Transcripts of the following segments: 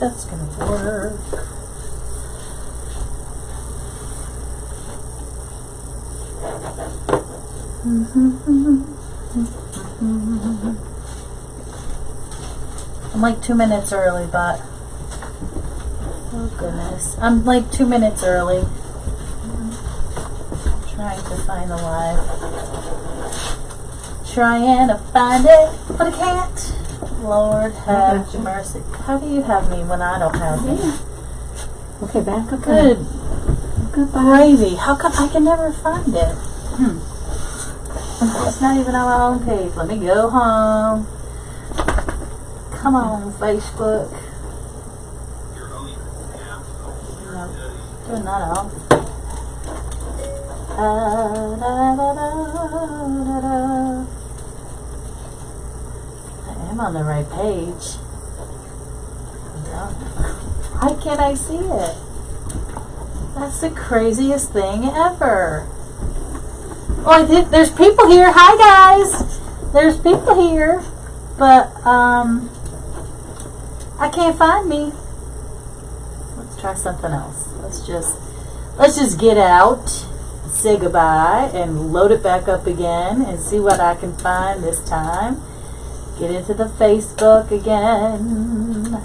that's gonna work. I'm like 2 minutes early, but oh goodness, I'm like 2 minutes early. Trying to find the live. Trying to find it, but I can't. Lord have mercy. How do you have me when I don't have me? Okay, back up. Good gravy. How come I can never find it? It's not even on my own page. Let me go home. Come on, Facebook. No, turn that off. I am on the right page. Why can't I see it? That's the craziest thing ever. Oh, there's people here. Hi, guys. There's people here, but I can't find me. Let's try something else. Let's just get out, say goodbye, and load it back up again and see what I can find this time. Get into the Facebook again.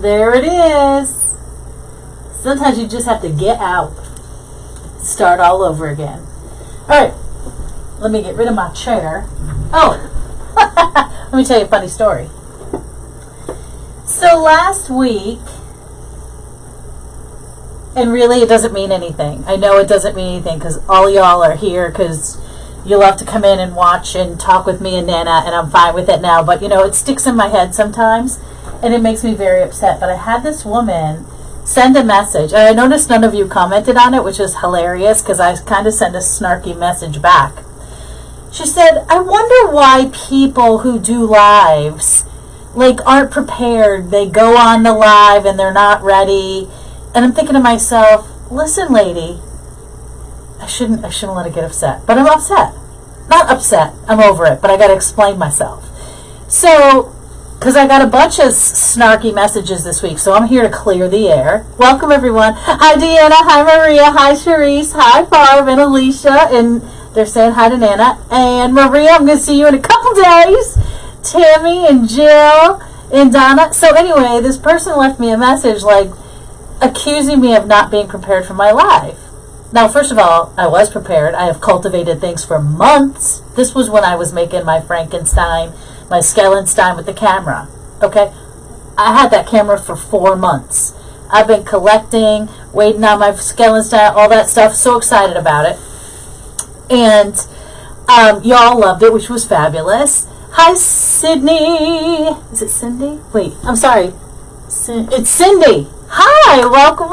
There it is. Sometimes you just have to get out. Start all over again. Alright. Let me get rid of my chair. Oh. Let me tell you a funny story. So last week, and really it doesn't mean anything. I know it doesn't mean anything because all y'all are here because you love to come in and watch and talk with me and Nana, and I'm fine with it now. But, you know, it sticks in my head sometimes, and it makes me very upset. But I had this woman send a message, and I noticed none of you commented on it, which is hilarious because I kind of sent a snarky message back. She said, I wonder why people who do lives, like, aren't prepared. They go on the live and they're not ready. And I'm thinking to myself, listen, lady, I shouldn't let it get upset. But I'm upset. Not upset. I'm over it. But I got to explain myself. So, because I got a bunch of snarky messages this week, so I'm here to clear the air. Welcome, everyone. Hi, Deanna. Hi, Maria. Hi, Charisse. Hi, Barb and Alicia. And they're saying hi to Nana. And Maria, I'm going to see you in a couple days. Tammy and Jill and Donna. So anyway, this person left me a message like accusing me of not being prepared for my live. Now, first of all, I was prepared. I have cultivated things for months. This was when I was making my Frankenstein, my Skellenstein with the camera. Okay? I had that camera for 4 months. I've been collecting, waiting on my Skellenstein, all that stuff. So excited about it. And y'all loved it, which was fabulous. Hi, Sydney. Is it Cindy? Wait, I'm sorry. It's Cindy. Hi, welcome.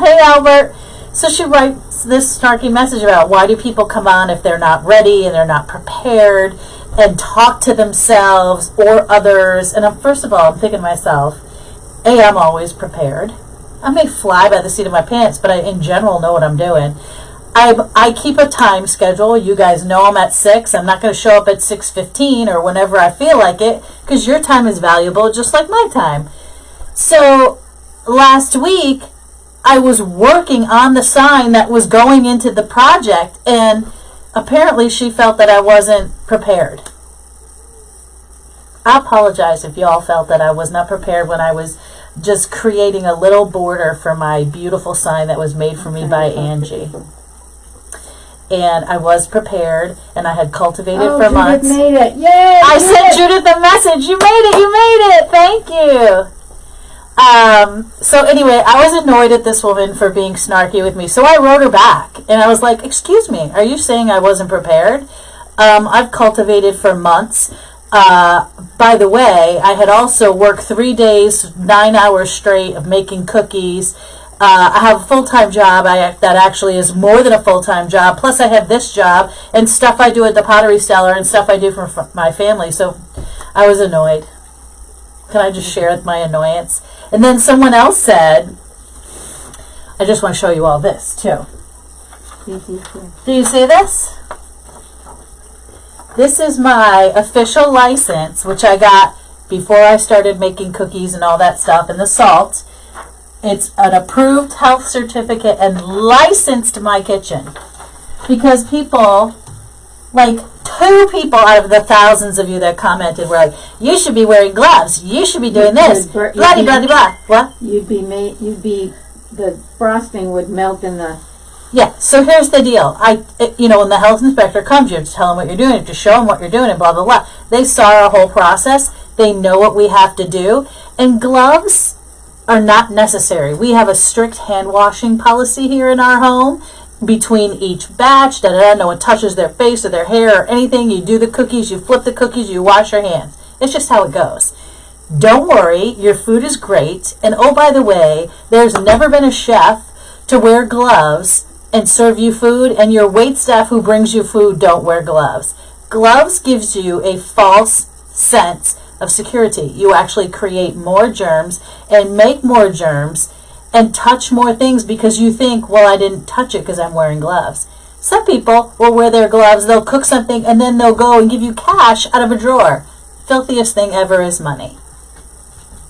Hey, Albert. So she writes this snarky message about why do people come on if they're not ready and they're not prepared and talk to themselves or others. And first of all, I'm thinking to myself, A, I'm always prepared. I may fly by the seat of my pants, but I, in general, know what I'm doing. I keep a time schedule. You guys know I'm at 6. I'm not going to show up at 6:15 or whenever I feel like it because your time is valuable just like my time. So last week, I was working on the sign that was going into the project, and apparently she felt that I wasn't prepared. I apologize if y'all felt that I was not prepared when I was just creating a little border for my beautiful sign that was made for me by Angie. And I was prepared, and I had cultivated for months. Judith made it. Yay! I sent Judith a message. You made it. Thank you. So anyway, I was annoyed at this woman for being snarky with me. So I wrote her back, and I was like, excuse me, are you saying I wasn't prepared? I've cultivated for months. By the way, I had also worked 3 days, 9 hours straight of making cookies. I have a full-time job that actually is more than a full-time job. Plus I have this job and stuff I do at the Pottery Cellar and stuff I do for my family. So I was annoyed. Can I just share my annoyance? And then someone else said, I just want to show you all this too. Do you see this? This is my official license, which I got before I started making cookies and all that stuff and the salt. It's an approved health certificate and licensed my kitchen. Because people, like 2 people out of the thousands of you that commented were like, you should be wearing gloves. You should be doing this. Blah, blah, blah, blah. What? The frosting would melt in the... Yeah, so here's the deal. When the health inspector comes, you have to tell them what you're doing, you have to show them what you're doing, and blah, blah, blah. They saw our whole process. They know what we have to do. And gloves are not necessary. We have a strict hand washing policy here in our home. Between each batch, no one touches their face or their hair or anything. You do the cookies, you flip the cookies, you wash your hands. It's just how it goes. Don't worry, your food is great. And oh, by the way, there's never been a chef to wear gloves and serve you food, and your wait staff who brings you food don't wear gloves. Gloves gives you a false sense of security. You actually create more germs and make more germs and touch more things because you think, well, I didn't touch it because I'm wearing gloves. Some people will wear their gloves, they'll cook something, and then they'll go and give you cash out of a drawer. Filthiest thing ever is money.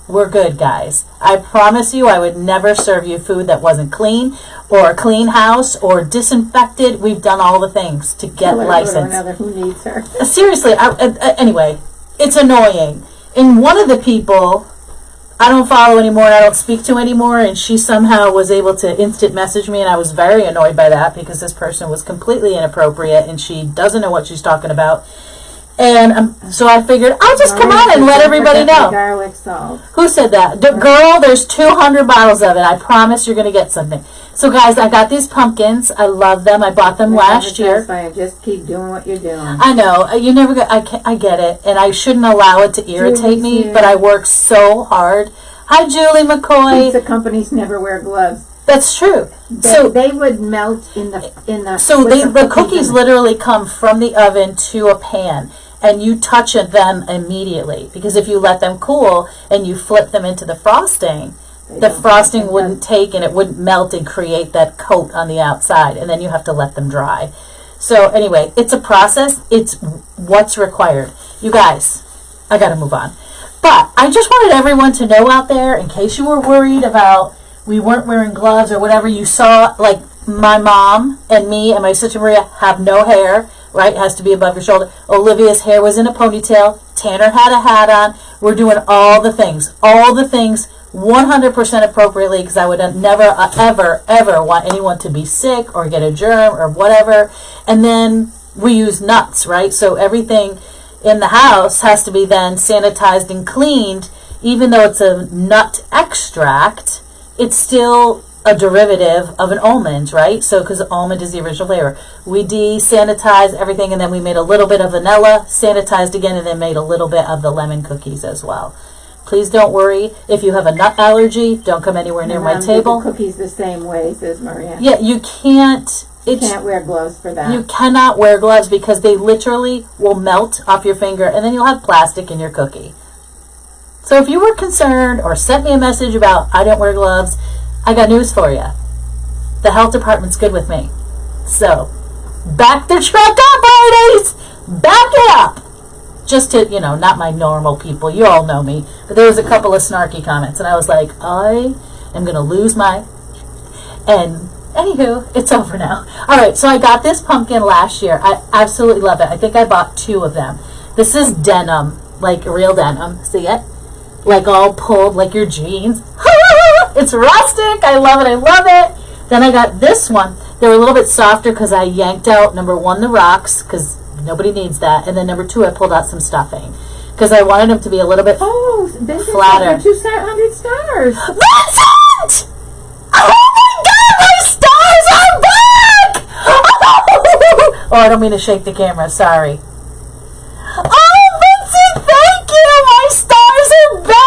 We're good, guys. I promise you I would never serve you food that wasn't clean or a clean house or disinfected. We've done all the things to get licensed. Who needs her? Seriously, anyway, it's annoying. And one of the people I don't follow anymore and I don't speak to anymore, and she somehow was able to instant message me, and I was very annoyed by that because this person was completely inappropriate and she doesn't know what she's talking about. And so I figured I'll just come on and let everybody know. Garlic salt. Who said that? Girl, there's 200 bottles of it. I promise you're going to get something. So guys, I got these pumpkins. I love them. I bought them last year. Just keep doing what you're doing. I know. You never go, I get it. And I shouldn't allow it to irritate me, but I work so hard. Hi, Julie McCoy. Pizza companies never wear gloves. That's true. They would melt in the. So the cookies literally come from the oven to a pan, and you touch them immediately, because if you let them cool and you flip them into the frosting, the frosting wouldn't take and it wouldn't melt and create that coat on the outside, and then you have to let them dry. So anyway, it's a process. It's what's required. You guys, I gotta move on. But I just wanted everyone to know out there, in case you were worried about we weren't wearing gloves or whatever, you saw, like, my mom and me and my sister Maria have no hair, right? It has to be above your shoulder. Olivia's hair was in a ponytail. Tanner had a hat on. We're doing all the things 100% appropriately, because I would never, ever, ever want anyone to be sick or get a germ or whatever. And then we use nuts, right? So everything in the house has to be then sanitized and cleaned. Even though it's a nut extract, it's still a derivative of an almond, right? So, because almond is the original flavor. We desanitized everything, and then we made a little bit of vanilla, sanitized again, and then made a little bit of the lemon cookies as well. Please don't worry. If you have a nut allergy, don't come anywhere near my table. The cookies the same way, says Maria. Yeah, you can't. You can't wear gloves for that. You cannot wear gloves because they literally will melt off your finger, and then you'll have plastic in your cookie. So if you were concerned or sent me a message about I don't wear gloves, I got news for you. The health department's good with me. So, back the truck up, ladies! Back it up! Just to, not my normal people. You all know me. But there was a couple of snarky comments, and I was like, I am going to lose my... And, anywho, it's over now. Alright, so I got this pumpkin last year. I absolutely love it. I think I bought 2 of them. This is denim, like real denim. See it? Like all pulled, like your jeans. It's rustic. I love it. I love it. Then I got this one. They were a little bit softer because I yanked out, number 1, the rocks, because nobody needs that. And then number 2, I pulled out some stuffing because I wanted them to be a little bit flatter. 200 stars. Vincent! Oh my God, my stars are back! Oh, I don't mean to shake the camera. Sorry. Oh, Vincent, thank you. My stars are back.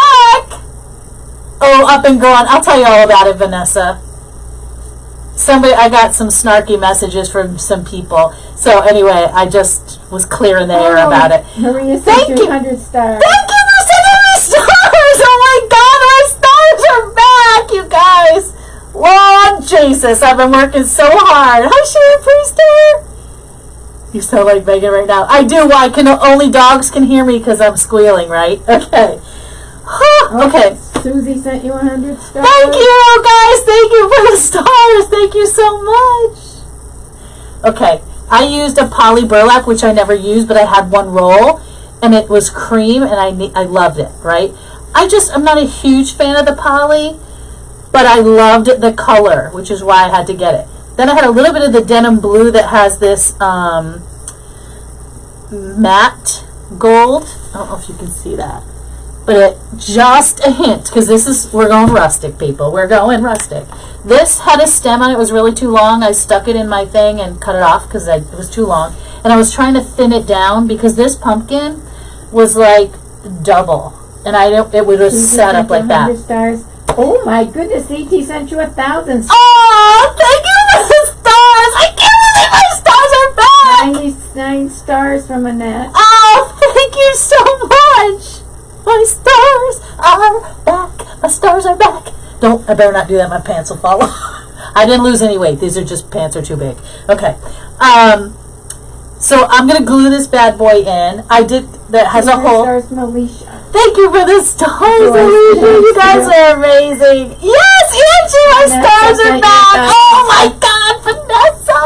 Oh, up and going. I'll tell you all about it, Vanessa. I got some snarky messages from some people. So anyway, I just was clearing the air about it. Maria said 200 stars. Thank you for sending me stars. Oh my God, my stars are back, you guys. Lord Jesus, I've been working so hard. Hi, Sherry Priester. You sound like Megan right now. I do. Why? Only dogs can hear me because I'm squealing, right? Okay. Okay. Susie sent you 100 stars. Thank you, guys. Thank you for the stars. Thank you so much. Okay. I used a poly burlap, which I never used, but I had one roll, and it was cream, and I loved it, right? I'm not a huge fan of the poly, but I loved the color, which is why I had to get it. Then I had a little bit of the denim blue that has this matte gold. I don't know if you can see that. But just a hint, because we're going rustic, people. We're going rustic. This had a stem on it. It was really too long. I stuck it in my thing and cut it off because it was too long. And I was trying to thin it down because this pumpkin was like double. And it would have set up like that. Stars. Oh my goodness, E.T. sent you 1,000 stars. Oh, thank you for the stars. I can't believe my stars are back. 99 stars from Annette. Oh, thank you so much. My stars are back. My stars are back. I better not do that. My pants will fall off. I didn't lose any weight. These are just pants are too big. Okay. So I'm going to glue this bad boy in. That has a hole. Stars from Alicia. Thank you for the stars, Alicia. You guys are amazing. Yes, Angie, my stars are back. Oh my God, Vanessa,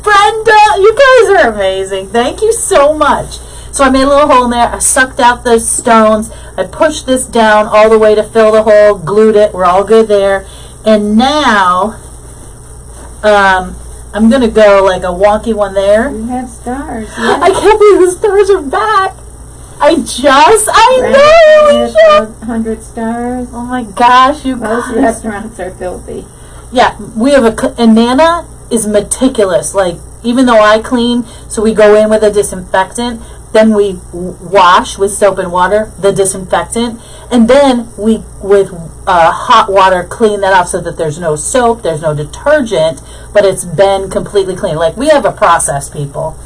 Brenda, you guys are amazing. Thank you so much. So I made a little hole in there. I sucked out the stones. I pushed this down all the way to fill the hole, glued it. We're all good there. And now I'm going to go like a wonky one there. You have stars. Yes. I can't believe the stars are back. I know. 100 stars. Oh my gosh, you Most guys. restaurants are filthy. Yeah, we have and Nana is meticulous. Like, even though I clean, so we go in with a disinfectant, then we wash with soap and water, the disinfectant, and then we, with hot water, clean that off so that there's no soap, there's no detergent, but it's been completely clean. Like, we have a process, people.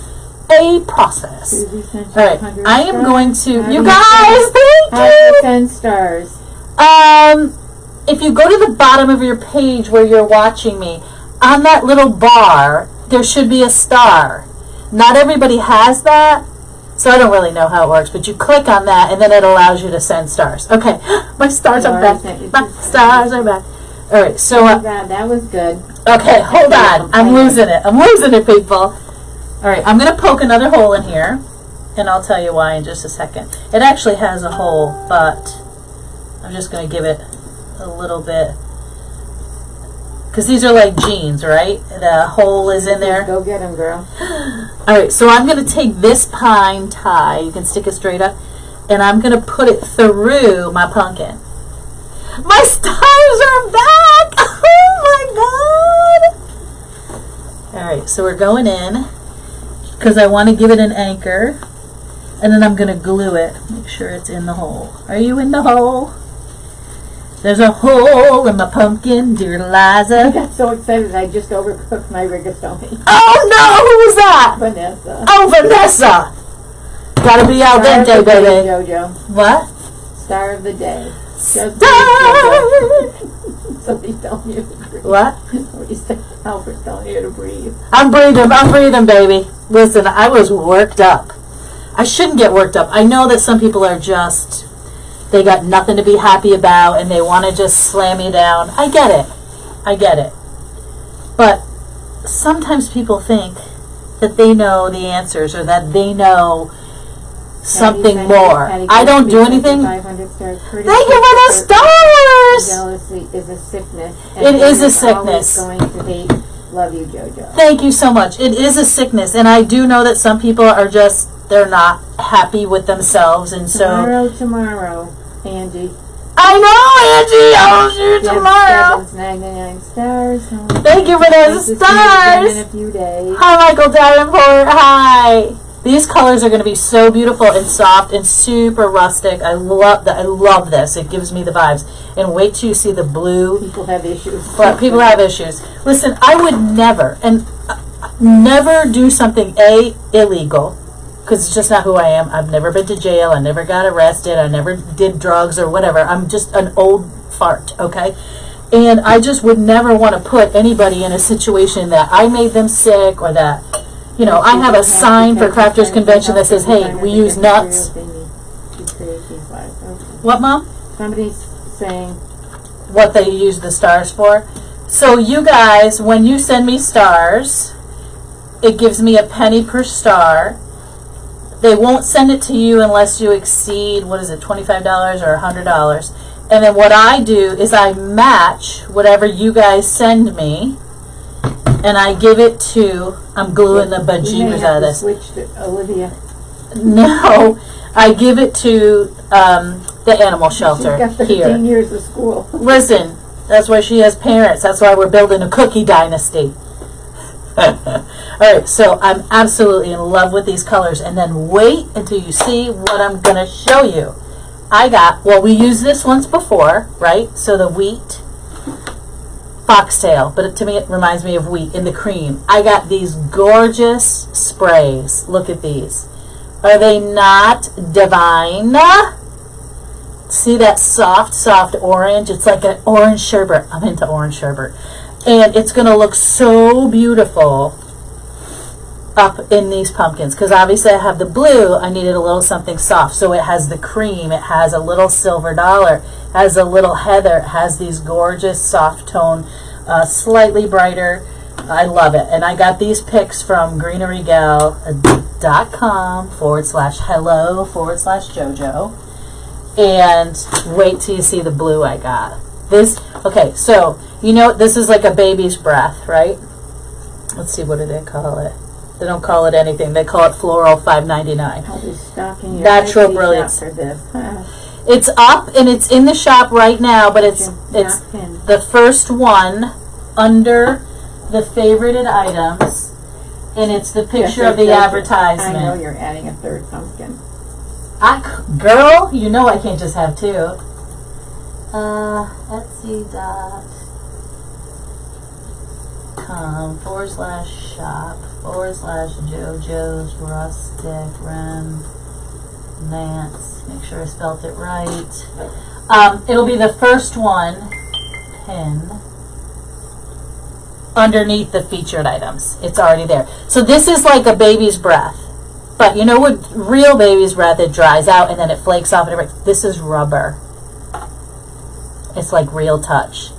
A process. All right, I am going to, you guys, thank you. 10 stars. If you go to the bottom of your page where you're watching me, on that little bar, there should be a star. Not everybody has that, so I don't really know how it works, but you click on that, and then it allows you to send stars. Okay, my stars are back. My stars are back. All right, so... that was good. Okay, hold on. I'm losing it. I'm losing it, people. All right, I'm going to poke another hole in here, and I'll tell you why in just a second. It actually has a hole, but I'm just going to give it a little bit, because these are like jeans, right? The hole is in there. Go get them, girl. All right, so I'm going to take this pine tie, you can stick it straight up, and I'm going to put it through my pumpkin. My stars are back! Oh my God! All right, so we're going in, because I want to give it an anchor, and then I'm going to glue it. Make sure it's in the hole. Are you in the hole? There's a hole in my pumpkin, dear Eliza. I got so excited I just overcooked my rigatoni. Oh no, who was that? Vanessa. Oh, Vanessa. Gotta be al dente, baby. Jojo. What? Star of the day. Star. Somebody's telling you to breathe. What? Alfred's telling you to breathe. I'm breathing, baby. Listen, I was worked up. I shouldn't get worked up. I know that some people are just... They got nothing to be happy about, and they want to just slam you down. I get it. But sometimes people think that they know the answers, or that they know something more. I don't do anything. 500 stars. Thank you for the stars! Jealousy is a sickness. It is a sickness. Always going to hate. Love you, Jojo. Thank you so much. It is a sickness, and I do know that some people are just... They're not happy with themselves, and so... Tomorrow, Angie. I know, Angie! I'll see you tomorrow! 99 stars. Thank you for those stars! In a few days. Hi, Michael Davenport. Hi! These colors are going to be so beautiful and soft and super rustic. I love that. I love this. It gives me the vibes. And wait till you see the blue. People have issues. But people have issues. Listen, I would never, never do something, illegal. Because it's just not who I am. I've never been to jail. I never got arrested. I never did drugs or whatever. I'm just an old fart, okay? And I just would never want to put anybody in a situation that I made them sick, or that, You know, I have a sign for Crafters Convention that says, hey, we use nuts. What, Mom? Somebody's saying What they use the stars for. So you guys, when you send me stars, it gives me a penny per star. They won't send it to you unless you exceed, what is it, $25 or $100. And then what I do is I match whatever you guys send me, and I give it to, I'm gluing the bejeebers out of this. Switch to Olivia. No, I give it to the animal shelter She's got 13 here. years of school. Listen, that's why she has parents. That's why we're building a cookie dynasty. Alright, so I'm absolutely in love with these colors. And then wait until you see what I'm going to show you. We used this once before, right? So the wheat, foxtail, but to me it reminds me of wheat in the cream. I got these gorgeous sprays. Look at these. Are they not divine? See that soft orange? It's like an orange sherbet. I'm into orange sherbet. And it's going to look so beautiful up in these pumpkins. Because obviously I have the blue. I needed a little something soft. So it has the cream. It has a little silver dollar. It has a little heather. It has these gorgeous soft tone, slightly brighter. I love it. And I got these picks from greenerygal.com/hello/JoJo. And wait till you see the blue I got. Okay, so, you know, this is like a baby's breath, right? Let's see, what do they call it? They don't call it anything. They call it Floral $5.99. I'll be stocking your Natural Etsy Brilliance. shop for this. It's up and it's in the shop right now, but it's the first one under the favorited items, and it's the picture of the advertisement. I know you're adding a third pumpkin. Girl, you know I can't just have two. Etsy.com/shop/JoJo's Rustic Romance. Make sure I spelt it right. It'll be the first one pin underneath the featured items. It's already there. So this is like a baby's breath. But you know, with real baby's breath, it dries out and then it flakes off and it breaks. This is rubber. It's like real touch.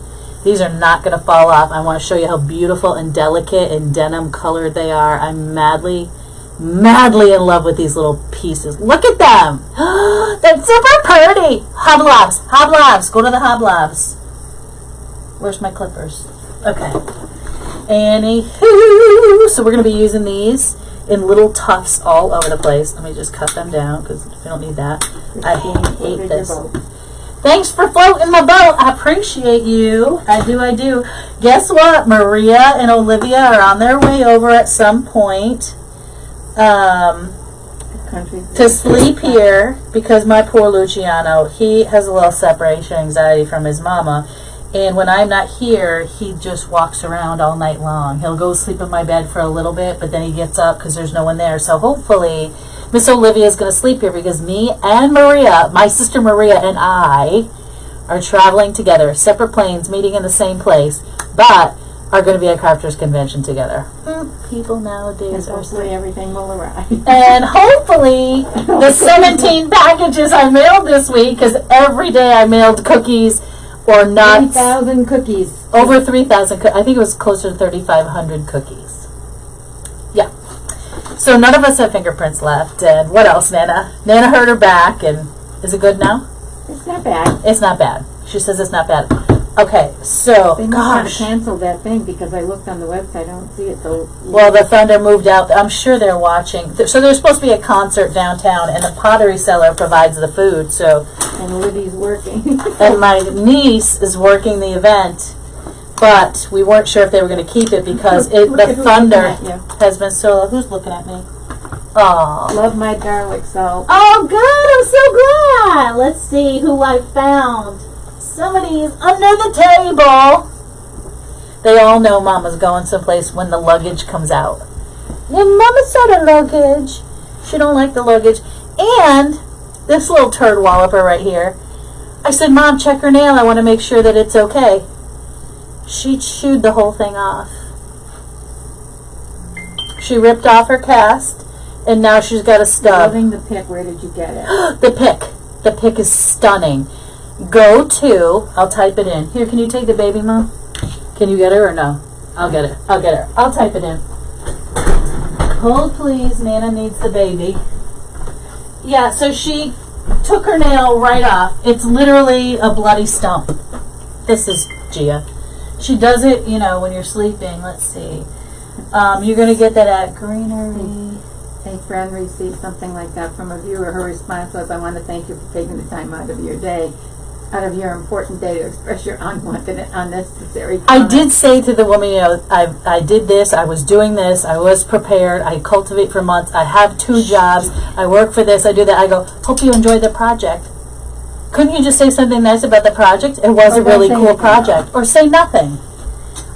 These are not going to fall off. I want to show you how beautiful and delicate and denim colored they are. I'm madly in love with these little pieces. Look at them. They're super pretty. Hoblobs. Go to the Hoblobs. Where's my clippers? Okay. Anywho, so we're going to be using these in little tufts all over the place. Let me just cut them down because we don't need that. I hate this. Thanks for floating my boat. I appreciate you. I do. Guess what? Maria and Olivia are on their way over at some point to sleep here because my poor Luciano, he has a little separation anxiety from his mama. And when I'm not here, he just walks around all night long. He'll go sleep in my bed for a little bit, but then he gets up because there's no one there. So hopefully Miss Olivia is going to sleep here because me and Maria, my sister Maria and I, are traveling together, separate planes, meeting in the same place, but are going to be at Crafters Convention together. People nowadays are hopefully everything will arrive. And hopefully the 17 packages I mailed this week, because every day I mailed cookies or nuts. 3,000 cookies. Over 3,000. I think it was closer to 3,500 cookies. Yeah. So none of us have fingerprints left. And what else, Nana? Nana hurt her back, and is it good now? It's not bad. It's not bad. She says it's not bad. Okay, so, They must have canceled that thing because I looked on the website. I don't see it though. Well, the Thunder moved out. I'm sure they're watching. So there's supposed to be a concert downtown, and the Pottery Cellar provides the food. So, and Libby's working. and my niece is working the event, but we weren't sure if they were going to keep it because the Thunder has been so. Who's looking at me? Oh, love my garlic salt. Oh, good. I'm so glad. Let's see who I found. Somebody's under the table. They all know Mama's going someplace when the luggage comes out. Yeah, Mama said a luggage. She don't like the luggage. And this little turd walloper right here. I said, Mom, check her nail. I want to make sure that it's okay. She chewed the whole thing off. She ripped off her cast, and now she's got a stub. Loving the pick. Where did you get it? The pick is stunning. Go to, I'll type it in. Here, can you take the baby, Mom? Can you get her or no? I'll get it. I'll get her. I'll type it in. Hold, please. Nana needs the baby. Yeah, so she took her nail right off. It's literally a bloody stump. This is Gia. She does it, you know, when you're sleeping. Let's see. You're going to get that at Greenery. A friend received something like that from a viewer. Her response was, I want to thank you for taking the time out of your day, out of your important day to express your unwanted and unnecessary comments. I did say to the woman, you know, I did this, I was doing this, I was prepared, I cultivate for months, I have 2 jobs, I work for this, I do that. I go, hope you enjoyed the project. Couldn't you just say something nice about the project? It was a really cool project. Or say nothing.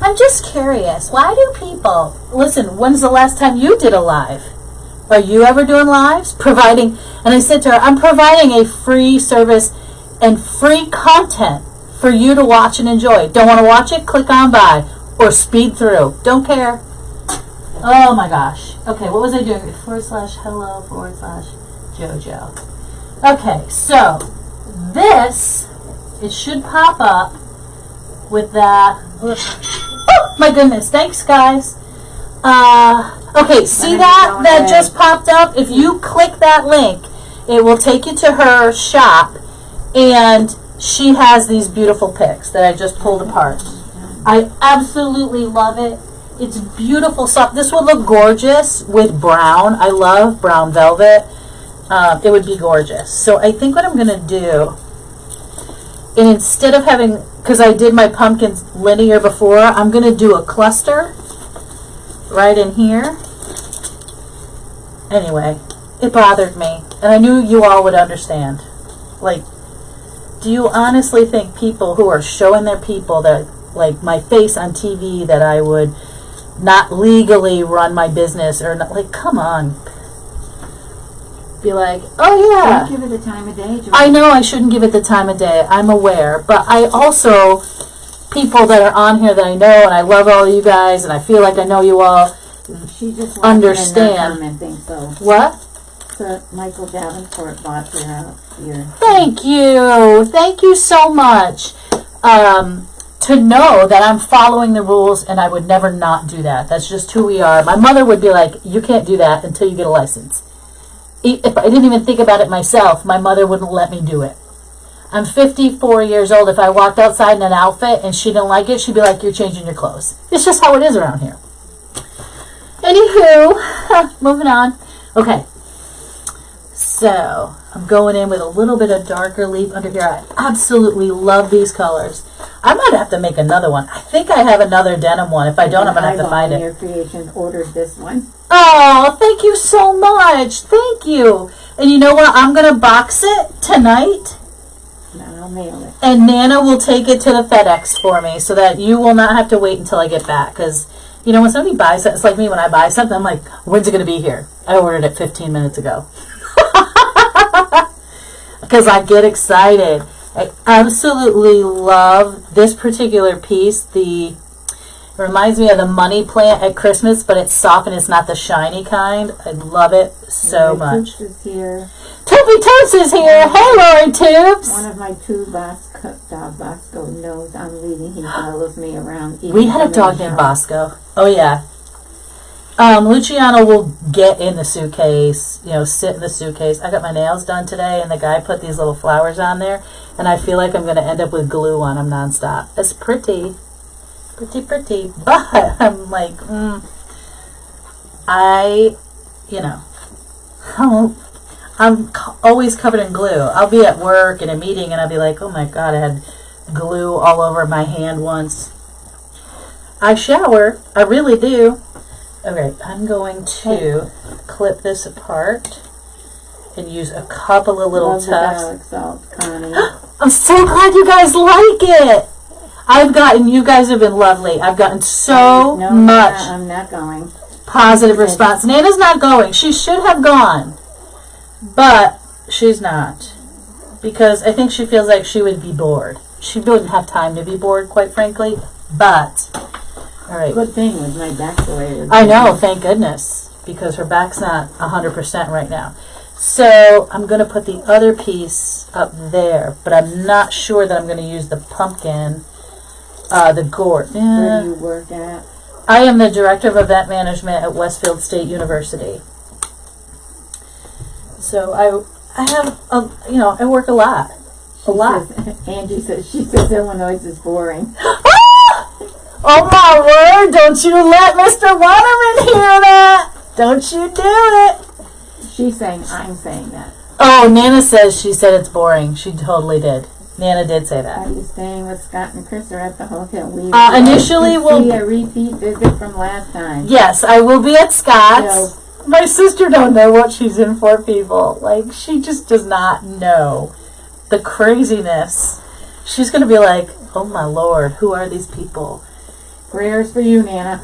I'm just curious, why do people, listen, when's the last time you did a live? Are you ever doing lives? Providing, and I said to her, I'm providing a free service and free content for you to watch and enjoy. Don't want to watch it? Click on by or speed through. Don't care. Oh my gosh. Okay, what was I doing? /hello /JoJo. Okay, so this, it should pop up with that. Oh my goodness. Thanks, guys. Okay, see that? That just popped up? If you click that link, it will take you to her shop, and she has these beautiful pics that I just pulled apart. I absolutely love it. It's beautiful stuff. This would look gorgeous with brown. I love brown velvet. It would be gorgeous. So I think what I'm going to do, and instead of having, because I did my pumpkins linear before, I'm going to do a cluster right in here. Anyway, it bothered me, and I knew you all would understand. Like, do you honestly think people who are showing their people that, like, my face on TV, that I would not legally run my business, or not, like, come on. Be like, oh yeah. Don't give it the time of day, Joy. I know I shouldn't give it the time of day. I'm aware. But I also, people that are on here that I know, and I love all you guys, and I feel like I know you all, She just understand. commenting, so. What? So Michael Davenport bought your. Thank you. Thank you so much. To know that I'm following the rules, and I would never not do that. That's just who we are. My mother would be like, you can't do that until you get a license. If I didn't even think about it myself, my mother wouldn't let me do it. I'm 54 years old. If I walked outside in an outfit and she didn't like it, she'd be like, you're changing your clothes. It's just how it is around here. Anywho, moving on. Okay. So, I'm going in with a little bit of darker leaf under here. I absolutely love these colors. I might have to make another one. I think I have another denim one. If I don't, I'm going to have to find it. Your Creations ordered this one. Oh, thank you so much. Thank you. And you know what? I'm going to box it tonight. And I'll mail it. And Nana will take it to the FedEx for me so that you will not have to wait until I get back. Because, you know, when somebody buys it, it's like me when I buy something, I'm like, when's it going to be here? I ordered it 15 minutes ago. Because I get excited. I absolutely love this particular piece. It reminds me of the money plant at Christmas, but it's soft and it's not the shiny kind. I love it so much. Toops is here. Toopy Toops is here. Hey, Lori Toops. One of my 2 Bosco knows I'm leaving. He follows me around. We had a dog named Bosco. Oh, yeah. Luciano will get in the suitcase, you know, sit in the suitcase. I got my nails done today, and the guy put these little flowers on there, and I feel like I'm going to end up with glue on them nonstop. It's pretty. Pretty. But I'm like, I'm always covered in glue. I'll be at work in a meeting, and I'll be like, oh my God, I had glue all over my hand once. I shower. I really do. Okay, I'm going to clip this apart and use a couple of little tufts. I'm so glad you guys like it. You guys have been lovely. I've gotten so much I'm not going. Positive response. Nana's not going. She should have gone, but she's not. Because I think she feels like she would be bored. She wouldn't have time to be bored, quite frankly, but All right. Good thing with my back the way it is. I know, thank goodness, because her back's not 100% right now. So I'm going to put the other piece up there, but I'm not sure that I'm going to use the pumpkin, the gourd. Where do you work at? I am the director of event management at Westfield State University. So I have, I work a lot. Angie says, she says Illinois is boring. Oh my word, don't you let Mr. Waterman hear that. Don't you do it. She's saying, I'm saying that. Oh, Nana says she said it's boring. She totally did. Nana did say that. Are you staying with Scott and Chris or at the hotel? Initially we'll see a repeat visit from last time. Yes, I will be at Scott's. So, my sister don't know what she's in for, people. Like, she just does not know the craziness. She's going to be like, oh my Lord, who are these people? prayers for you, Nana.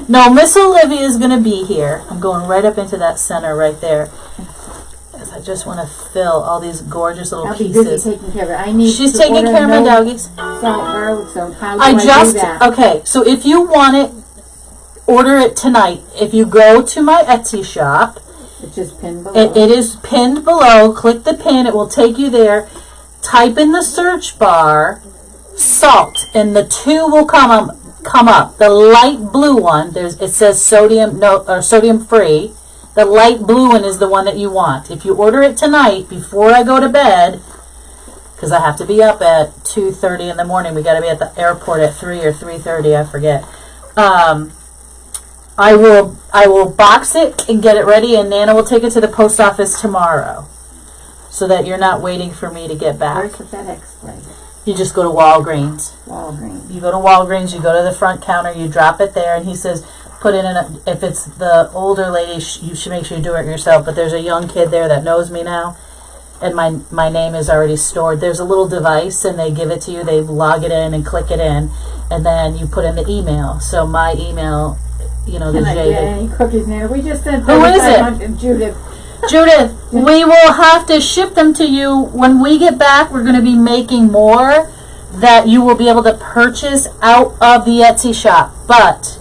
No, Miss Olivia is going to be here. I'm going right up into that center right there. Because I just want to fill all these gorgeous little I'll be pieces. busy taking care of it. I need She's to taking order care of my no doggies. Salt garlic, so how do I do that? Okay, so if you want it, order it tonight. If you go to my Etsy shop, It's just pinned below. it is pinned below. Click the pin. It will take you there. Type in the search bar, salt, and the two will come up. The light blue one, it says sodium free. The light blue one is the one that you want. If you order it tonight before I go to bed, because I have to be up at 2:30 in the morning. We got to be at the airport at 3 or 3:30. I forget. I will box it and get it ready, and Nana will take it to the post office tomorrow, so that you're not waiting for me to get back. Where's the FedEx place? You just go to Walgreens. Walgreens. You go to Walgreens, you go to the front counter, you drop it there, and he says, put it in if it's the older lady, you should make sure you do it yourself, but there's a young kid there that knows me now, and my name is already stored. There's a little device, and they give it to you, they log it in and click it in, and then you put in the email. So my email, the Can I get any cookies, Nana? We just sent Who is it? 3,500 Judith. Judith, we will have to ship them to you. When we get back, we're going to be making more that you will be able to purchase out of the Etsy shop. But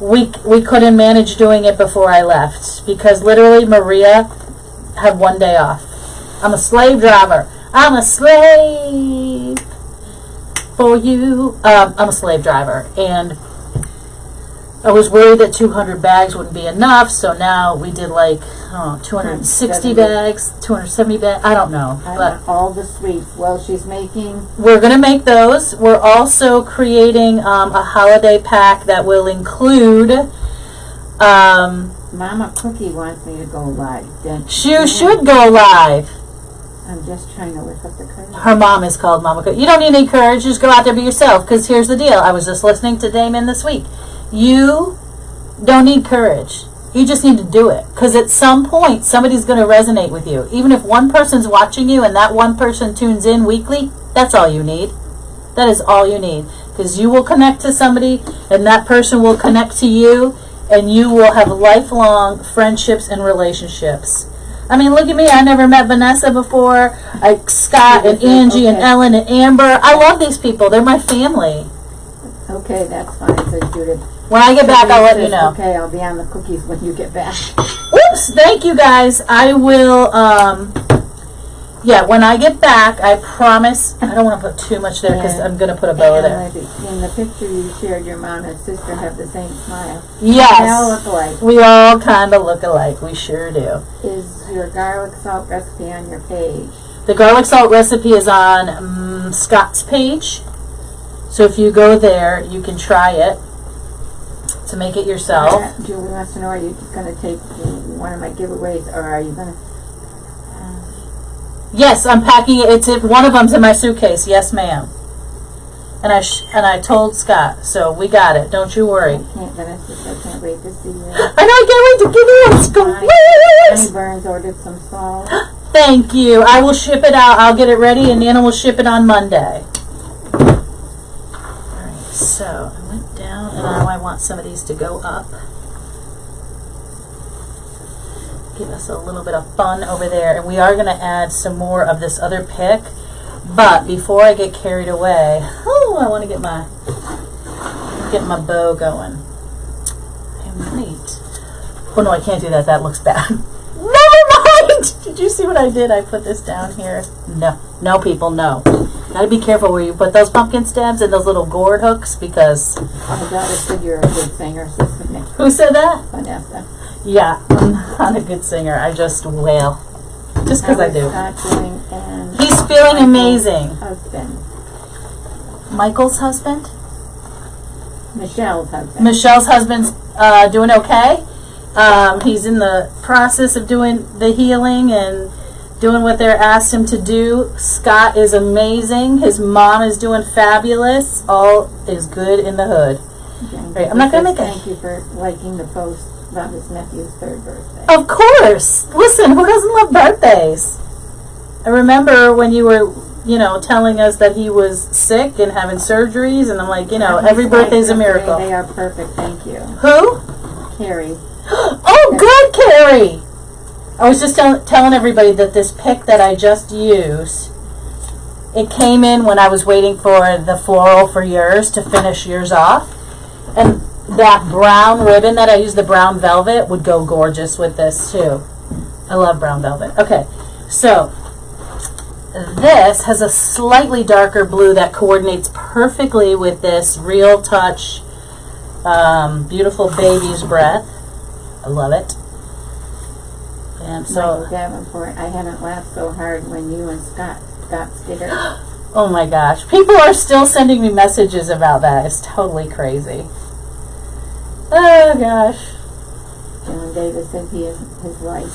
we couldn't manage doing it before I left because literally Maria had one day off. I'm a slave driver. I'm a slave for you. I'm a slave driver. And I was worried that 200 bags wouldn't be enough, so now we did 260 bags, 270 bags, I don't know. I But want all the sweets. Well, she's making... we're going to make those. We're also creating a holiday pack that will include... Mama Cookie wants me to go live. She should go live. I'm just trying to lift up the curtain. Her mom is called Mama Cookie. You don't need any courage, just go out there, be yourself, because here's the deal. I was just listening to Damon this week. You don't need courage. You just need to do it. Because at some point, somebody's going to resonate with you. Even if one person's watching you and that one person tunes in weekly, that's all you need. That is all you need. Because you will connect to somebody and that person will connect to you and you will have lifelong friendships and relationships. I mean, look at me. I never met Vanessa before. Scott and Angie and Ellen and Amber. I love these people. They're my family. Okay, that's fine, says Judith. When I get back, I'll let you know. Okay, I'll be on the cookies when you get back. Oops, thank you guys. I will, when I get back, I promise, I don't want to put too much there because I'm going to put a bow there. In the picture you shared, your mom and sister have the same smile. Yes. They all look alike. We all kind of look alike. We sure do. Is your garlic salt recipe on your page? The garlic salt recipe is on Scott's page. So if you go there, you can try it to make it yourself. Julie wants to know, are you going to take one of my giveaways, or are you going to... Yes, I'm packing it. One of them's in my suitcase. Yes, ma'am. And I told Scott, so we got it. Don't you worry. I can't wait to see you. I know, I can't wait to give you one. Connie Burns ordered some salt. Thank you. I will ship it out. I'll get it ready, and Nana will ship it on Monday. So I went down, and now I want some of these to go up. Give us a little bit of fun over there. And we are going to add some more of this other pick. But before I get carried away, I want to get my Get my bow going. I might. Oh no, I can't do that. That looks bad. Never mind! Did you see what I did? I put this down here. No. No, people, no. Gotta be careful where you put those pumpkin stabs and those little gourd hooks because... My daughter said you're a good singer, Sister Nick. Who said that? Vanessa. Yeah, I'm not a good singer. I just wail. Just because I do. Scott doing, and He's feeling amazing. husband. Michael's husband? Michelle's husband. Michelle's husband's doing okay. He's in the process of doing the healing and doing what they're asked him to do. Scott is amazing. His mom is doing fabulous. All is good in the hood. Right, I'm not going to make it. Thank you for liking the post about his nephew's 3rd birthday. Of course. Listen, who doesn't love birthdays? I remember when you were, telling us that he was sick and having surgeries, and I'm like, every birthday's a miracle. They are perfect, thank you. Who? Carrie. Oh, good, Carrie! I was just telling everybody that this pick that I just used, it came in when I was waiting for the floral for yours to finish yours off. And that brown ribbon that I used, the brown velvet, would go gorgeous with this too. I love brown velvet. Okay, so this has a slightly darker blue that coordinates perfectly with this Real Touch Beautiful Baby's Breath. I love it. And so, Michael Davenport, I haven't laughed so hard when you and Scott got scared. oh my gosh, people are still sending me messages about that. It's totally crazy. Oh gosh. John Davis said he is his life.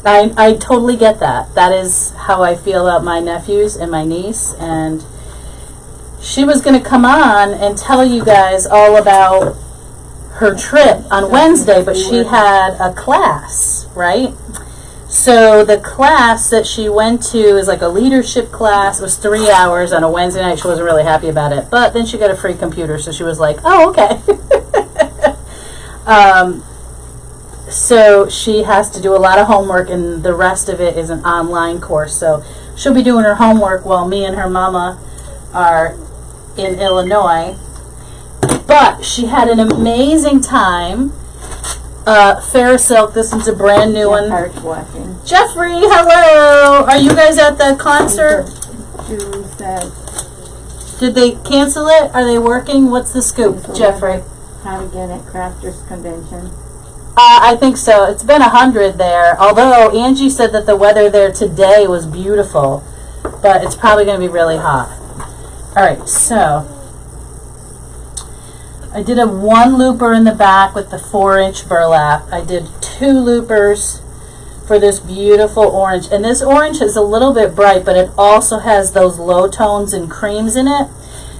I totally get that. That is how I feel about my nephews and my niece. And she was going to come on and tell you guys all about her trip on Wednesday, but she had a class, right? So the class that she went to is like a leadership class. It was 3 hours on a Wednesday night. She wasn't really happy about it. But then she got a free computer, so she was like, oh, okay. So she has to do a lot of homework, and the rest of it is an online course. So she'll be doing her homework while me and her mama are in Illinois. But she had an amazing time. Ferris Silk, this one's a brand new one. Heart watching. Jeffrey, hello! Are you guys at the concert? Julie says, Did they cancel it? Are they working? What's the scoop, Jeffrey? how to get at Crafters Convention. I think so. It's been 100 there. Although Angie said that the weather there today was beautiful. But it's probably going to be really hot. Alright, so I did a 1 looper in the back with the 4-inch burlap. I did 2 loopers for this beautiful orange. And this orange is a little bit bright, but it also has those low tones and creams in it.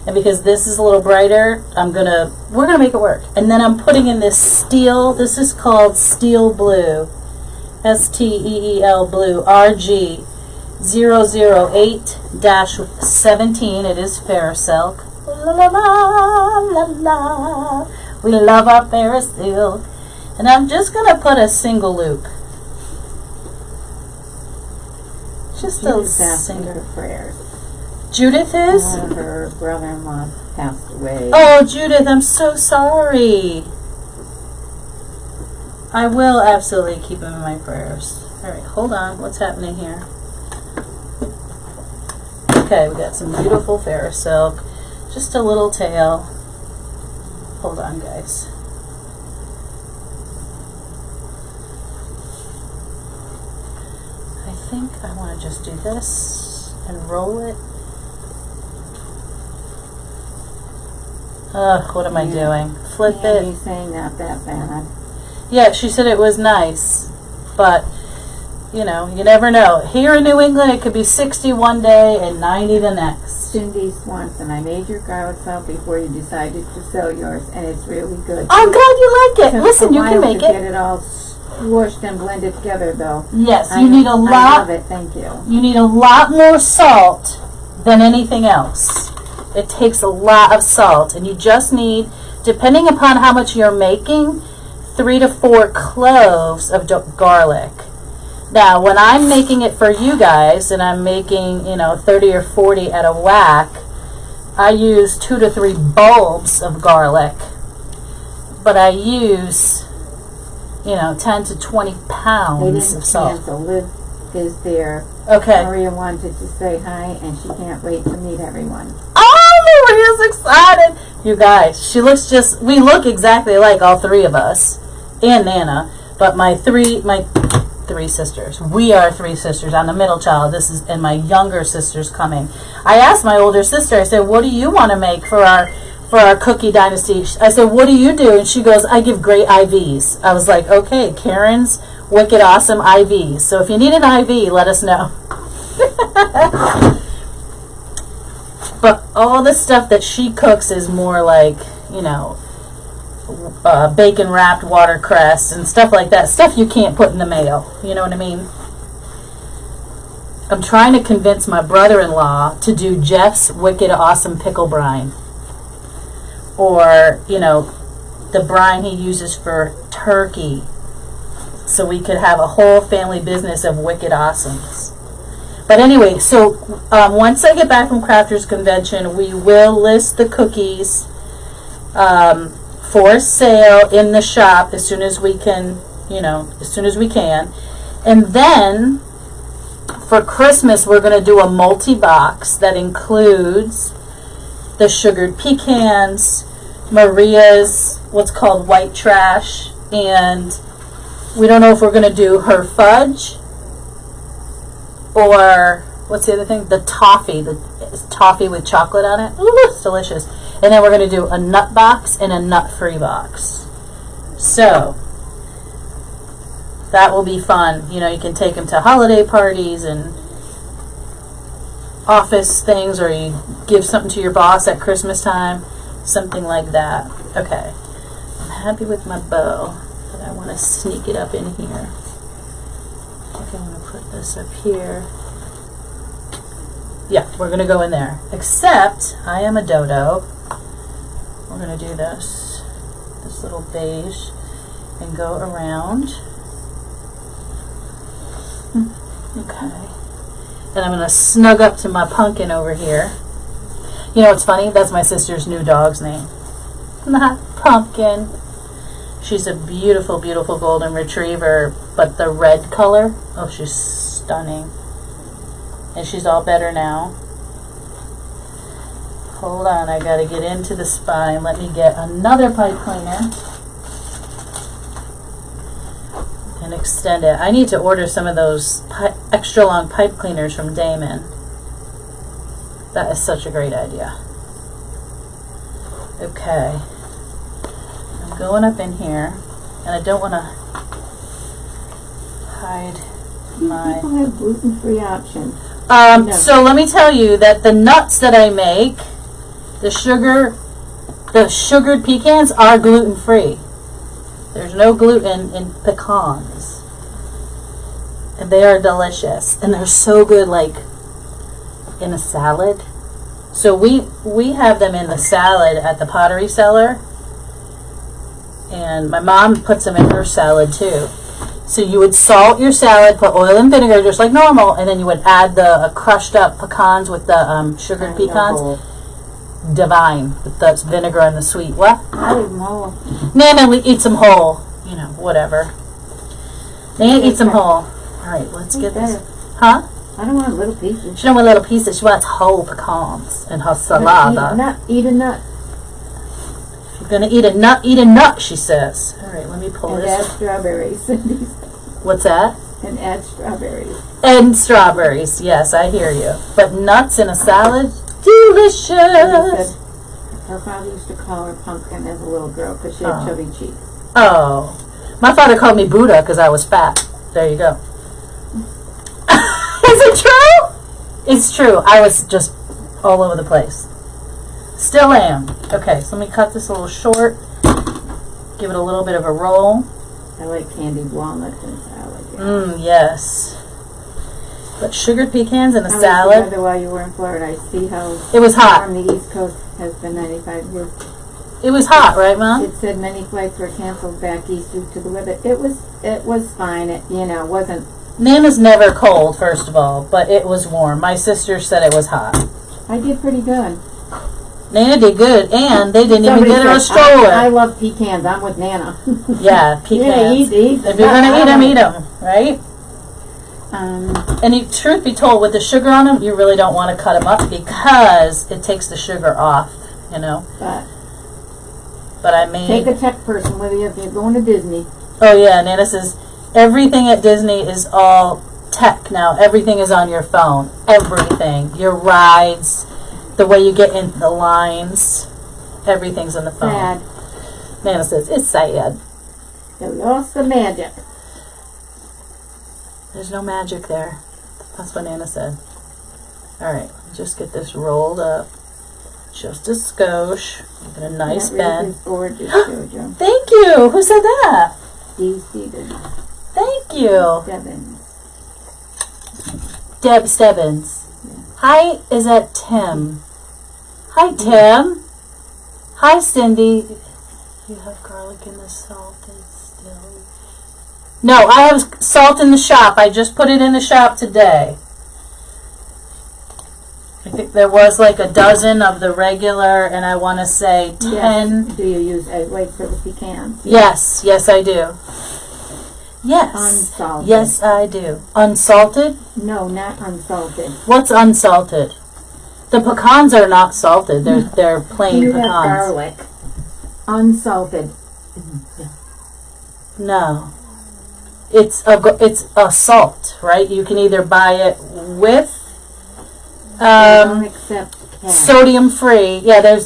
And because this is a little brighter, we're gonna make it work. And then I'm putting in this steel. This is called Steel Blue, STEEL Blue, RG 008-17. It is Ferris Silk. La la la la la. We love our Ferris Silk. And I'm just gonna put a single loop. Just a single. Prayers. Judith is? Her brother-in-law passed away. Oh, Judith, I'm so sorry. I will absolutely keep him in my prayers. Alright, hold on. What's happening here? Okay, we got some beautiful Ferris Silk. Just a little tail. Hold on, guys. I think I want to just do this and roll it. Ugh, what am I doing? Flip it. You're saying not that bad. Yeah, she said it was nice, but you never know. Here in New England, it could be 60 one day and 90 the next. Cindy Swanson, I made your garlic salt before you decided to sell yours, and it's really good. I'm glad you like it. Took Listen, a you can while make to it. get it all squished and blended together, though. Yes, I you need a I lot. love it. Thank you. You need a lot more salt than anything else. It takes a lot of salt, and you just need, depending upon how much you're making, 3 to 4 cloves of garlic. Now, when I'm making it for you guys, and I'm making, 30 or 40 at a whack, I use 2 to 3 bulbs of garlic, but I use, 10 to 20 They pounds didn't of salt. cancel. Liz is there. Okay. Maria wanted to say hi, and she can't wait to meet everyone. Oh, Maria's excited. You guys, we look exactly like, all 3 of us, and Nana, but my three sisters. We are 3 sisters. I'm the middle child. And my younger sister's coming. I asked my older sister, I said, what do you want to make for our cookie dynasty? I said, what do you do? And she goes, I give great IVs. I was like, okay, Karen's wicked awesome IVs. So if you need an IV, let us know. But all the stuff that she cooks is more like, bacon wrapped watercress and stuff like that. Stuff you can't put in the mail. You know what I mean? I'm trying to convince my brother-in-law to do Jeff's wicked awesome pickle brine. Or, the brine he uses for turkey. So we could have a whole family business of wicked awesomes. But anyway, so once I get back from Crafters Convention, we will list the cookies for sale in the shop as soon as we can, And then for Christmas, we're going to do a multi-box that includes the sugared pecans, Maria's what's called white trash, and we don't know if we're going to do her fudge or what's the other thing? The toffee with chocolate on it. Ooh, it's delicious. And then we're going to do a nut box and a nut-free box. So that will be fun. You can take them to holiday parties and office things, or you give something to your boss at Christmas time, something like that. Okay, I'm happy with my bow, but I want to sneak it up in here. I think I'm going to put this up here. Yeah, we're going to go in there. Except, I am a dodo. We're going to do this little beige, and go around. Okay. And I'm going to snug up to my pumpkin over here. You know what's funny? That's my sister's new dog's name. Not Pumpkin. She's a beautiful, beautiful golden retriever, but the red color, oh, she's stunning. And she's all better now. Hold on, I gotta get into the spine. Let me get another pipe cleaner and extend it. I need to order some of those extra long pipe cleaners from Damon. That is such a great idea. Okay. I'm going up in here, and I don't want to hide my... People have gluten-free options. So let me tell you that the nuts that I make, the sugared pecans are gluten-free. There's no gluten in pecans. And they are delicious. And they're so good, like, in a salad. So we have them in the salad at the Pottery Cellar. And my mom puts them in her salad, too. So you would salt your salad, put oil and vinegar just like normal, and then you would add the crushed up pecans with the sugared pecans. Divine, with the vinegar and the sweet. What? I eat them whole. Nana eats them whole. Whatever. Nana eats them whole. Alright, let's get this. Huh? I don't want little pieces. She don't want little pieces. She wants whole pecans in her salada. Eat a nut. If you're going to eat a nut, she says. Alright, let me pull And this. add strawberries. What's that? And add strawberries. And strawberries. Yes, I hear you. But nuts in a salad? Delicious! Her father used to call her Pumpkin as a little girl because she had chubby cheeks. Oh. My father called me Buddha because I was fat. There you go. Is it true? It's true. I was just all over the place. Still am. Okay, so let me cut this a little short. Give it a little bit of a roll. I like candied walnuts in salad. Yes. But sugared pecans in a How was salad. the weather while you were in Florida? I see how It was hot. warm the East Coast has been 95 years. It was hot, right, Mom? It said many flights were canceled back east due to the weather. It was fine. It wasn't. Nana's never cold, first of all, but it was warm. My sister said it was hot. I did pretty good. Nana did good, and they didn't even Somebody get her a said, stroller. I love pecans. I'm with Nana. Yeah, pecans. Yeah, eat If you're gonna eat them, right? And truth be told, with the sugar on them, you really don't want to cut them up because it takes the sugar off, you know. But I made... Take a tech person with you if you're going to Disney. Oh yeah, Nana says, everything at Disney is all tech now. Everything is on your phone. Everything. Your rides, the way you get in the lines, everything's on the phone. Sad. Nana says, it's sad. They lost the magic. There's no magic there. That's what Nana said. Alright, just get this rolled up. Just a skosh. Get a nice That bend. is gorgeous, Jojo. Thank you! Who said that? DC did. Thank you! Devin. Deb Stebbins. Yeah. Hi, is that Tim? Hi, Tim. Hi, Cindy. You have garlic in the salted still? No, I have salt in the shop. I just put it in the shop today. I think there was like a dozen of the regular, and I want to say 10. Yes. Do you use egg whites for the pecans? Yes, yes, I do. Yes. Unsalted. Yes, I do. Unsalted? No, not unsalted. What's unsalted? The pecans are not salted. They're plain You pecans. have garlic. Unsalted. No. It's a salt, right? You can either buy it with They don't accept cash. sodium free. Yeah,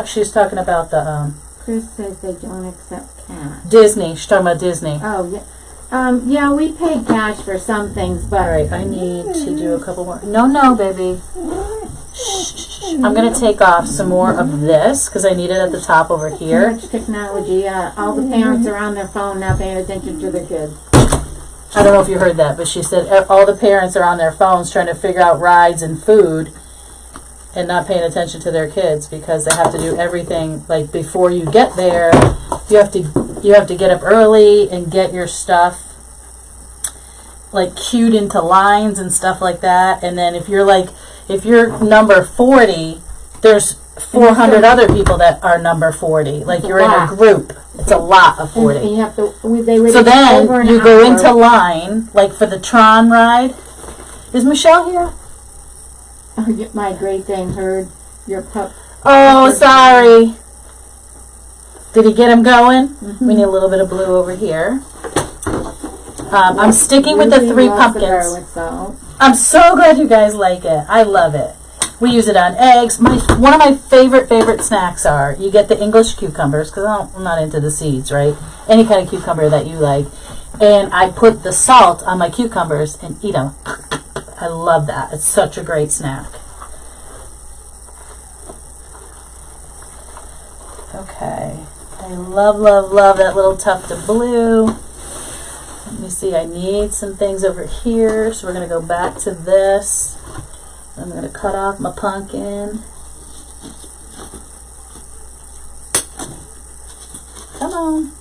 she's talking about the Chris says they don't accept cash. Disney. She's talking about Disney. Oh, yeah. Yeah, we pay cash for some things, but... All right, I need to do a couple more. No, baby. Shh. I'm going to take off some more of this because I need it at the top over Too here. much technology. All the parents are on their phone not paying attention to their kids. I don't know if you heard that, but she said all the parents are on their phones trying to figure out rides and food and not paying attention to their kids because they have to do everything like before you get there. You have to get up early and get your stuff like queued into lines and stuff like that. And then if you're number 40, there's 400 other people that are number 40. Like you're in a group. It's a lot of 40. And you have to, So then you go into line, like for the Tron ride. Is Michelle here? My Great Dane heard your pup. Oh, sorry. Did he get him going? We need a little bit of blue over here. I'm sticking with the 3 pumpkins. I'm so glad you guys like it. I love it. We use it on eggs. One of my favorite snacks are, you get the English cucumbers, because I'm not into the seeds, right? Any kind of cucumber that you like. And I put the salt on my cucumbers and eat them. I love that. It's such a great snack. Okay. I love that little tuft of blue. Let me see, I need some things over here, so we're going to go back to this. I'm going to cut off my pumpkin. Come on.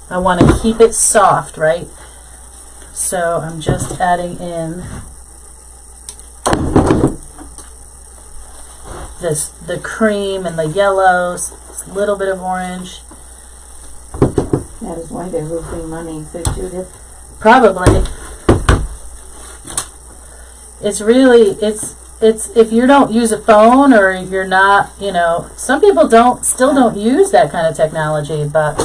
I want to keep it soft, right? So I'm just adding in the cream and the yellows, a little bit of orange. That is why they're losing money, said Judith. Probably. It's really, it's if you don't use a phone or you're not, some people still don't use that kind of technology, but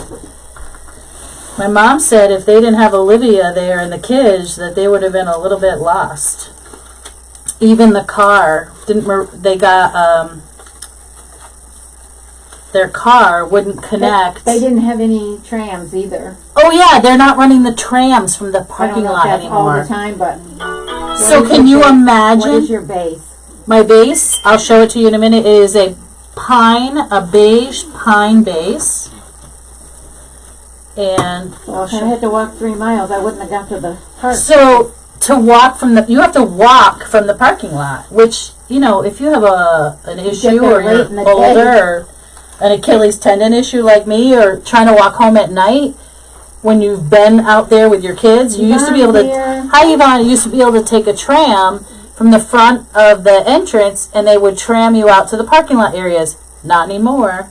my mom said if they didn't have Olivia there and the kids, that they would have been a little bit lost. Even the car, they got, their car wouldn't connect. They didn't have any trams either. Oh yeah, they're not running the trams from the parking lot I don't know if that's anymore. all the time, but... So can you imagine? What is your base? My base, I'll show it to you in a minute, it is a beige pine base. And Well, if I had to walk 3 miles, I wouldn't have got to the park. so you have to walk from the parking lot, which, if you have an issue there or late you're in the older day. or an Achilles tendon issue like me or trying to walk home at night when you've been out there with your kids, you used to be able to, Yvonne here. hi Yvonne, you used to be able to take a tram from the front of the entrance, and they would tram you out to the parking lot areas. Not anymore.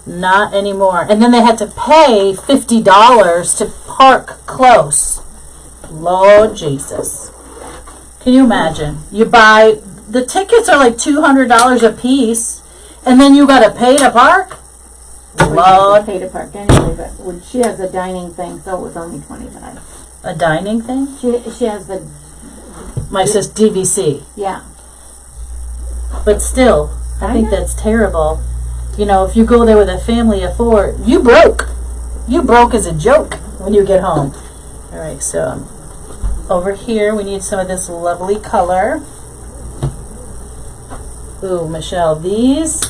Not anymore. And then they had to pay $50 to park close. Lord Jesus. Can you imagine? You buy, the tickets are like $200 a piece, and then you got to pay to park? Lord. Pay to park anyway, but when she has a dining thing, so it was only $25. A dining thing? She has the, My sis DVC. yeah. But still, I think know. that's terrible. You know, if you go there with a family of 4, you broke. You broke as a joke when you get home. All right, so over here we need some of this lovely color. Ooh, Michelle, these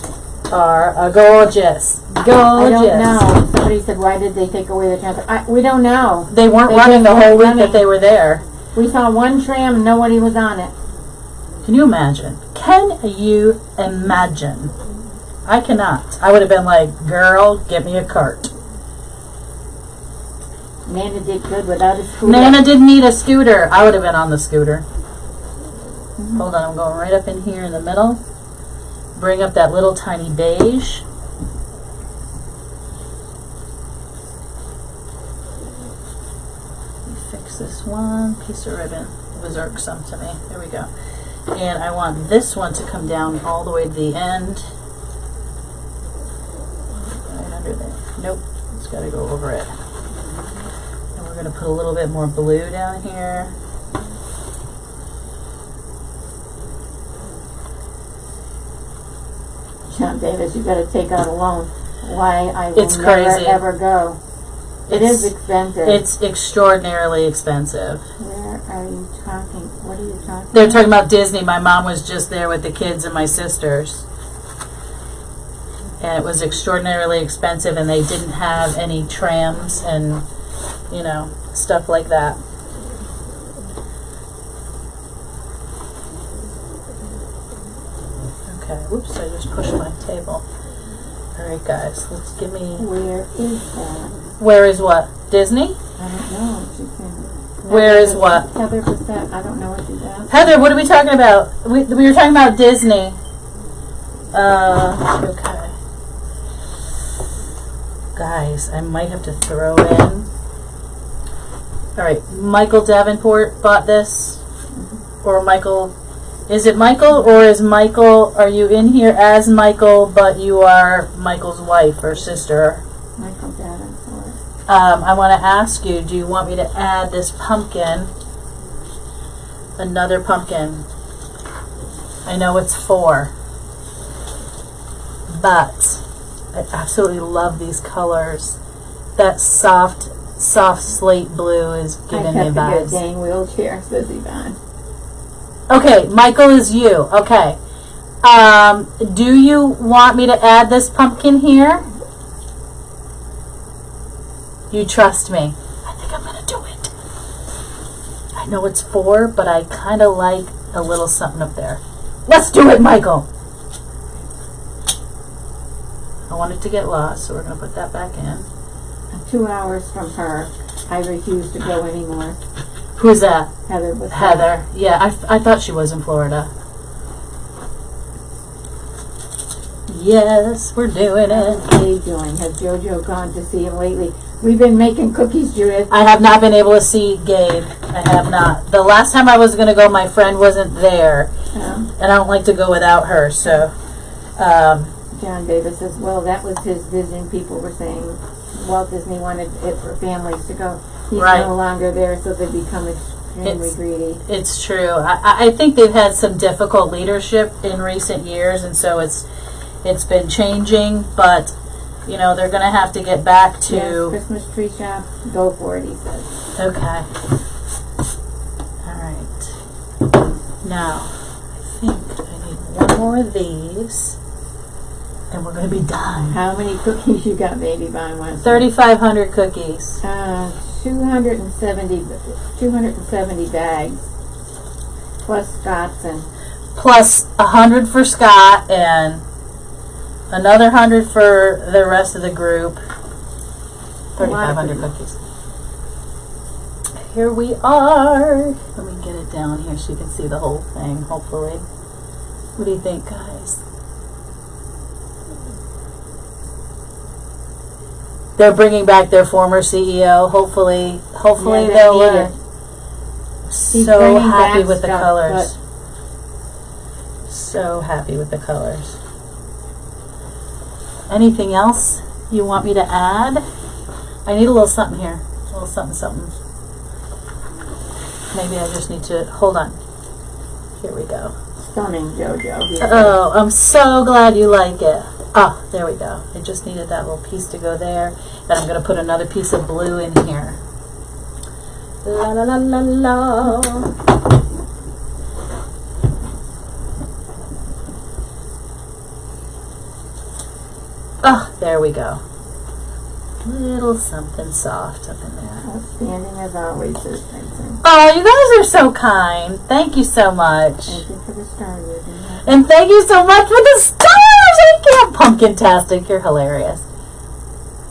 are gorgeous. Gorgeous. I don't know. Somebody said, why did they take away the traffic? We don't know. They weren't They running the just whole weren't week that running. they were there. We saw one tram and nobody was on it. Can you imagine? Can you imagine? I cannot. I would have been like, girl, get me a cart. Nana did good without a scooter. Nana didn't need a scooter. I would have been on the scooter. Hold on, I'm going right up in here in the middle. Bring up that little tiny beige. Fix this one piece of ribbon. It was irksome to me. There we go. And I want this one to come down all the way to the end. Right under there. Nope, it's got to go over it. And we're going to put a little bit more blue down here. John Davis, you gotta take out a loan. Why I will It's never crazy. ever go. It is expensive. It's extraordinarily expensive. Where are you talking? What are you talking They're talking about Disney. My mom was just there with the kids and my sisters. And it was extraordinarily expensive, and they didn't have any trams and, you know, stuff like that. Okay, whoops, I just pushed my table. Alright guys, let's give me... Where is that? Where is what? Disney? I don't know. She said. Where is what? Heather Bissett. I don't know what she's asking. Heather, what are we talking about? We were talking about Disney. Okay. Guys, I might have to throw in. Alright, Michael Davenport bought this. Or Michael. Is it Michael, or is Michael, are you in here as Michael, but you are Michael's wife or sister? Michael Davenport. I want to ask you, do you want me to add this pumpkin? Another pumpkin. I know it's 4. But I absolutely love these colors. That soft slate blue is giving me I have to get a vibes. dang wheelchair, says Yvonne. Okay, Michael is you. Okay. Do you want me to add this pumpkin here? You trust me. I think I'm going to do it. I know it's 4, but I kind of like a little something up there. Let's do it, Michael. I want it to get lost, so we're going to put that back in. 2 hours from her, I refuse to go anymore. Who's that? Heather was Heather. Yeah, I thought she was in Florida. Yes, we're doing it. What are you doing? Has JoJo gone to see him lately? We've been making cookies, Judith. I have not been able to see Gabe. I have not. The last time I was going to go, my friend wasn't there. And I don't like to go without her, so... John Davis says, well, that was his vision. People were saying Walt Disney wanted it for families to go. He's Right. no longer there, so they become extremely greedy. It's true. I think they've had some difficult leadership in recent years, and so it's been changing, but, you know, they're going to have to get back to... Yes, Christmas tree shop, go for it, he says. Okay. All right. Now, I think I need one more of these, and we're going to be done. How many cookies you got, baby? Buying one. 3,500 cookies. 270 bags, plus Scott's and Plus 100 for Scott, and another 100 for the rest of the group. 3,500 cookies. here we are. Let me get it down here so you can see the whole thing, hopefully. What do you think, guys? They're bringing back their former CEO. Hopefully Yeah, they they'll need learn. it. He's So bringing happy back with the stuff, colors. So happy with the colors. Anything else you want me to add? I need a little something here. A little something. Maybe I just need to, hold on. Here we go. Stunning, JoJo. Yeah. Oh, I'm so glad you like it. Oh, there we go. I just needed that little piece to go there. Then I'm going to put another piece of blue in here. La la la la la. Oh, there we go. Little something soft up in there. Outstanding as always, Sis Vincent. Oh, you guys are so kind. Thank you so much. Thank you for the star ribbon. And thank you so much for the stars! I can't. Pumpkin-tastic. You're hilarious.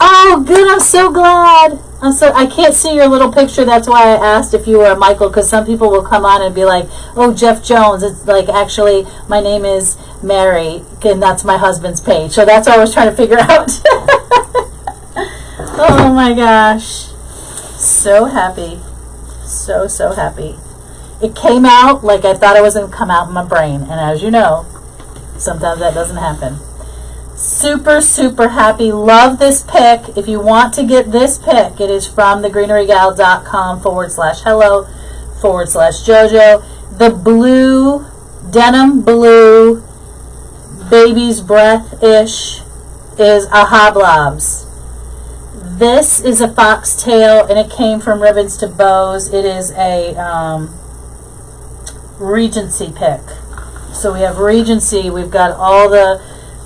Oh, good. I'm so glad. I can't see your little picture. That's why I asked if you were a Michael, because some people will come on and be like, oh, Jeff Jones. It's like, actually, my name is Mary, and that's my husband's page. So that's what I was trying to figure out. Oh, my gosh. So happy. So happy. It came out like I thought it was going to come out in my brain. And as you know, sometimes that doesn't happen. Super happy. Love this pick. If you want to get this pick, it is from thegreenerygal.com/hello/JoJo. The blue, denim blue, baby's breath-ish is a Hablabs. This is a foxtail, and it came from Ribbons to Bows. It is a Regency pick. So we have Regency. We've got all the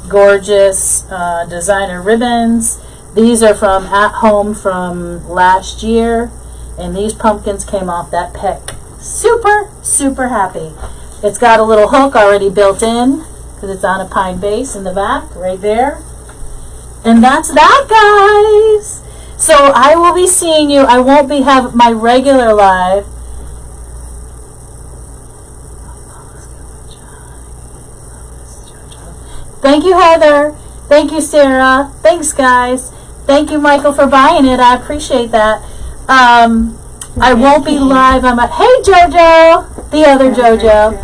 gorgeous designer ribbons. These are from At Home from last year, and these pumpkins came off that pick. Super happy. It's got a little hook already built in because it's on a pine base in the back right there. And that's that, guys. So I will be seeing you. I won't be have my regular live. Thank you, Heather. Thank you, Sarah. Thanks, guys. Thank you, Michael, for buying it. I appreciate that. I won't be live. Hey, JoJo. The other JoJo.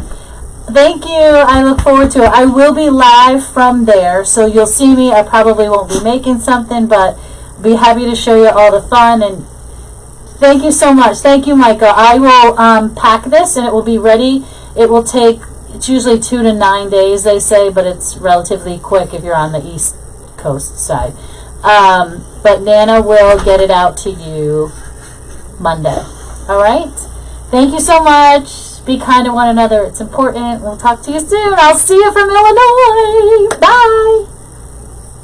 Thank you. I look forward to it. I will be live from there, so you'll see me. I probably won't be making something, but be happy to show you all the fun. And thank you so much. Thank you, Michael. I will pack this, and it will be ready. It will take, it's usually 2 to 9 days, they say, but it's relatively quick if you're on the East Coast side. But Nana will get it out to you Monday. All right? Thank you so much. Be kind to one another. It's important. We'll talk to you soon. I'll see you from Illinois. Bye.